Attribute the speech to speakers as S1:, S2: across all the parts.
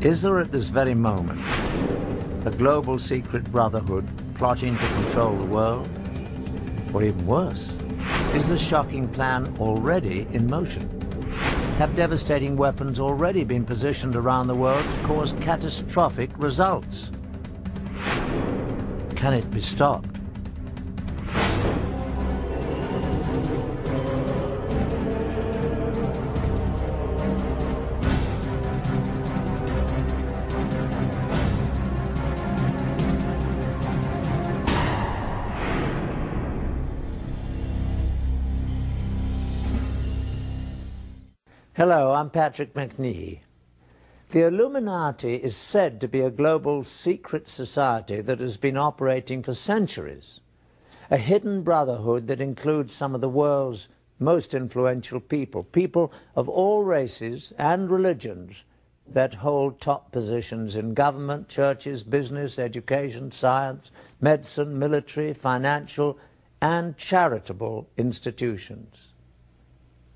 S1: Is there at this very moment a global secret brotherhood plotting to control the world? Or even worse, is the shocking plan already in motion? Have devastating weapons already been positioned around the world to cause catastrophic results? Can it be stopped? Hello, I'm Patrick McNee. The Illuminati is said to be a global secret society that has been operating for centuries, a hidden brotherhood that includes some of the world's most influential people, people of all races and religions that hold top positions in government, churches, business, education, science, medicine, military, financial, and charitable institutions.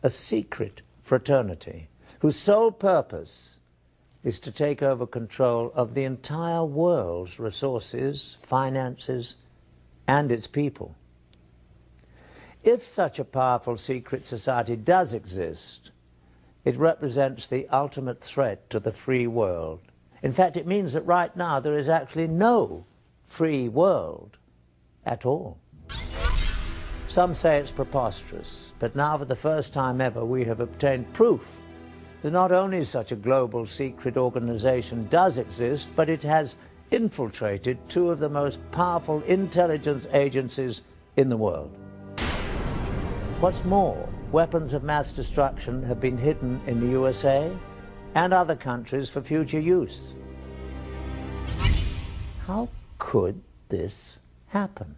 S1: A secret fraternity whose sole purpose is to take over control of the entire world's resources, finances, and its people. If such a powerful secret society does exist, it represents the ultimate threat to the free world. In fact, it means that right now there is actually no free world at all. Some say it's preposterous, but now for the first time ever we have obtained proof that not only such a global secret organization does exist, but it has infiltrated two of the most powerful intelligence agencies in the world. What's more, weapons of mass destruction have been hidden in the USA and other countries for future use. How could this happen?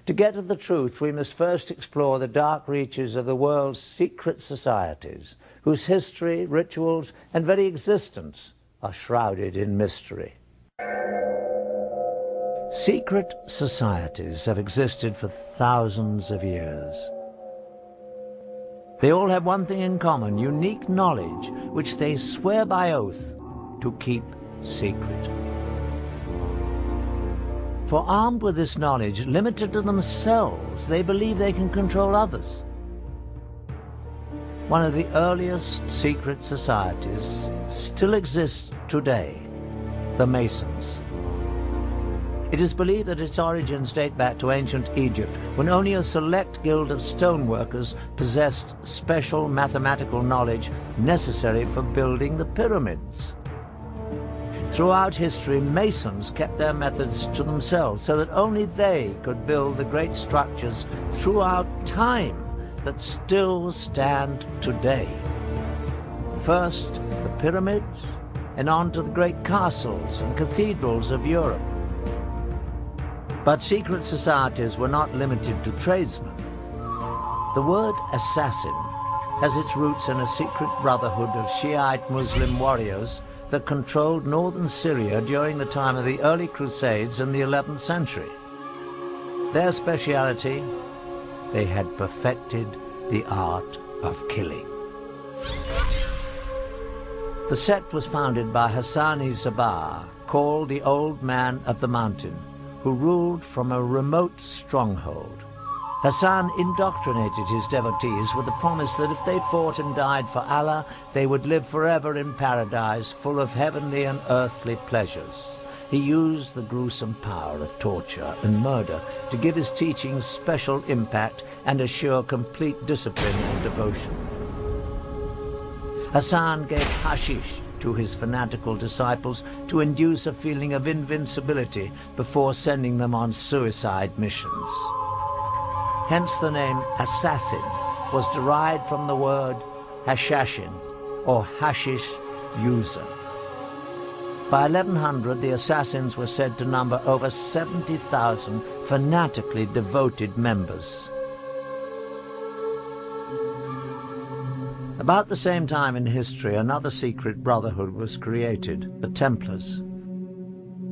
S1: To get at the truth, we must first explore the dark reaches of the world's secret societies, whose history, rituals, and very existence are shrouded in mystery. Secret societies have existed for thousands of years. They all have one thing in common, unique knowledge, which they swear by oath to keep secret. For armed with this knowledge, limited to themselves, they believe they can control others. One of the earliest secret societies still exists today, the Masons. It is believed that its origins date back to ancient Egypt, when only a select guild of stoneworkers possessed special mathematical knowledge necessary for building the pyramids. Throughout history, Masons kept their methods to themselves so that only they could build the great structures throughout time that still stand today. First, the pyramids, and on to the great castles and cathedrals of Europe. But secret societies were not limited to tradesmen. The word assassin has its roots in a secret brotherhood of Shiite Muslim warriors that controlled northern Syria during the time of the early Crusades in the 11th century. Their speciality, they had perfected the art of killing. The sect was founded by Hassan-i-Sabah, called the Old Man of the Mountain, who ruled from a remote stronghold. Hassan indoctrinated his devotees with the promise that if they fought and died for Allah, they would live forever in paradise full of heavenly and earthly pleasures. He used the gruesome power of torture and murder to give his teachings special impact and assure complete discipline and devotion. Hassan gave hashish to his fanatical disciples to induce a feeling of invincibility before sending them on suicide missions. Hence the name assassin was derived from the word hashashin, or hashish user. By 1100, the assassins were said to number over 70,000 fanatically devoted members. About the same time in history, another secret brotherhood was created, the Templars.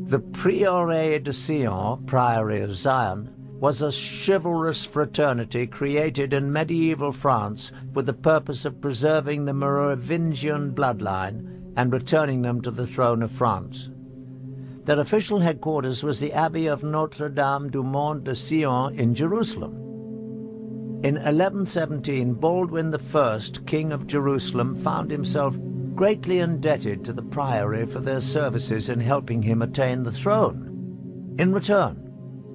S1: The Prieuré de Sion, Priory of Zion, was a chivalrous fraternity created in medieval France with the purpose of preserving the Merovingian bloodline and returning them to the throne of France. Their official headquarters was the Abbey of Notre-Dame du Mont de Sion in Jerusalem. In 1117, Baldwin I, King of Jerusalem, found himself greatly indebted to the priory for their services in helping him attain the throne. In return,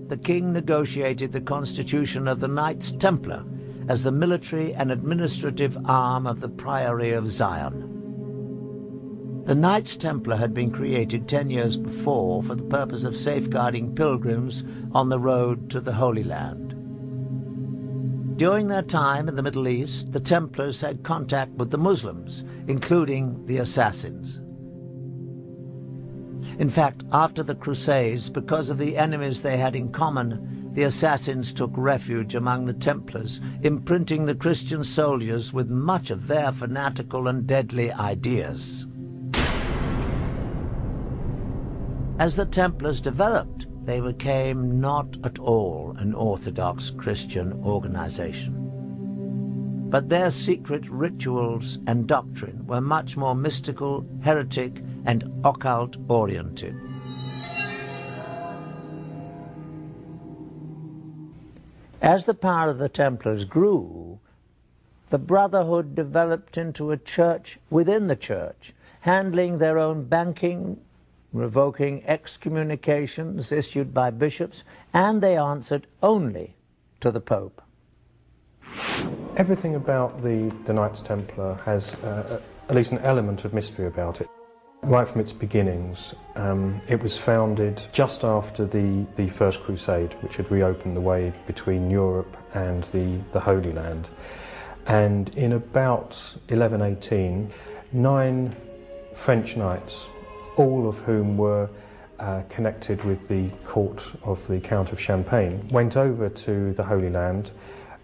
S1: the king negotiated the constitution of the Knights Templar as the military and administrative arm of the Priory of Zion. The Knights Templar had been created 10 years before for the purpose of safeguarding pilgrims on the road to the Holy Land. During their time in the Middle East, the Templars had contact with the Muslims, including the Assassins. In fact, after the Crusades, because of the enemies they had in common, the Assassins took refuge among the Templars, imprinting the Christian soldiers with much of their fanatical and deadly ideas. As the Templars developed, they became not at all an orthodox Christian organization. But their secret rituals and doctrine were much more mystical, heretic, and occult-oriented. As the power of the Templars grew, the Brotherhood developed into a church within the church, handling their own banking, revoking excommunications issued by bishops, and they answered only to the Pope.
S2: Everything about the Knights Templar has at least an element of mystery about it. Right from its beginnings, it was founded just after the First Crusade, which had reopened the way between Europe and the Holy Land. And in about 1118, 9 French knights, all of whom were connected with the court of the Count of Champagne, went over to the Holy Land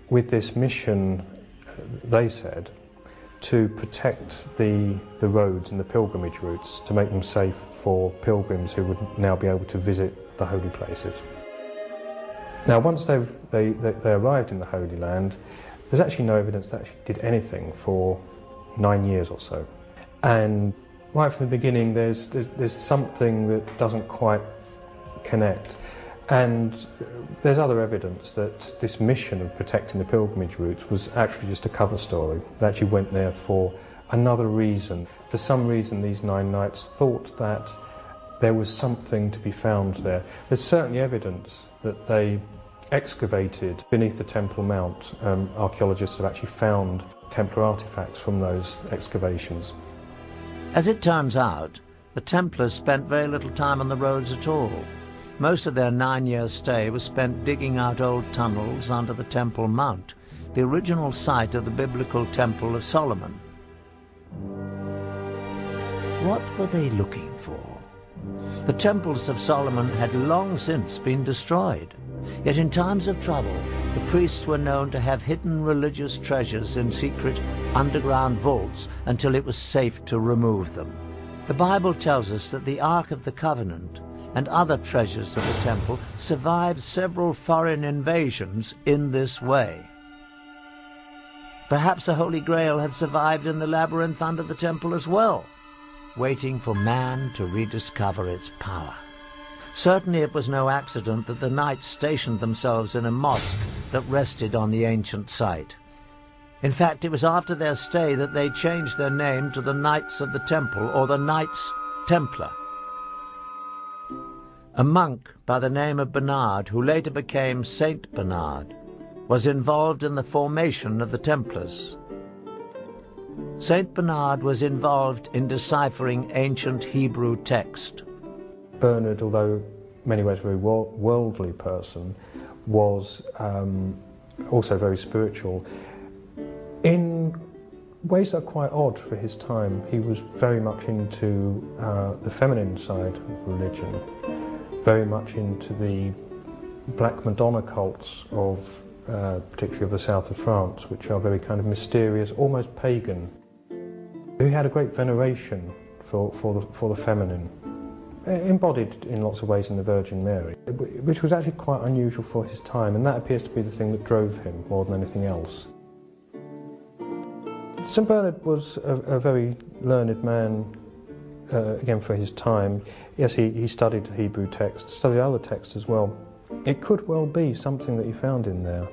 S2: with this mission, they said, to protect the roads and the pilgrimage routes, to make them safe for pilgrims who would now be able to visit the holy places. Now, once they arrived in the Holy Land, there's actually no evidence that actually did anything for 9 years or so. And right from the beginning, there's something that doesn't quite connect. And there's other evidence that this mission of protecting the pilgrimage routes was actually just a cover story. They actually went there for another reason. For some reason, these 9 knights thought that there was something to be found there. There's certainly evidence that they excavated beneath the Temple Mount. Archaeologists have actually found Templar artifacts from those excavations.
S1: As it turns out, the Templars spent very little time on the roads at all. Most of their 9-year stay was spent digging out old tunnels under the Temple Mount, the original site of the biblical Temple of Solomon. What were they looking for? The temples of Solomon had long since been destroyed. Yet in times of trouble, the priests were known to have hidden religious treasures in secret underground vaults until it was safe to remove them. The Bible tells us that the Ark of the Covenant and other treasures of the temple survived several foreign invasions in this way. Perhaps the Holy Grail had survived in the labyrinth under the temple as well, waiting for man to rediscover its power. Certainly it was no accident that the knights stationed themselves in a mosque that rested on the ancient site. In fact, it was after their stay that they changed their name to the Knights of the Temple, or the Knights Templar. A monk by the name of Bernard, who later became Saint Bernard, was involved in the formation of the Templars. Saint Bernard was involved in deciphering ancient Hebrew text.
S2: Bernard, although in many ways a very worldly person, was also very spiritual. In ways that are quite odd for his time, he was very much into the feminine side of religion, very much into the Black Madonna cults of, particularly of the south of France, which are very kind of mysterious, almost pagan. He had a great veneration for the feminine, embodied in lots of ways in the Virgin Mary, which was actually quite unusual for his time, and that appears to be the thing that drove him more than anything else. St Bernard was a very learned man again for his time. Yes, he studied Hebrew texts, studied other texts as well. It could well be something that he found in there.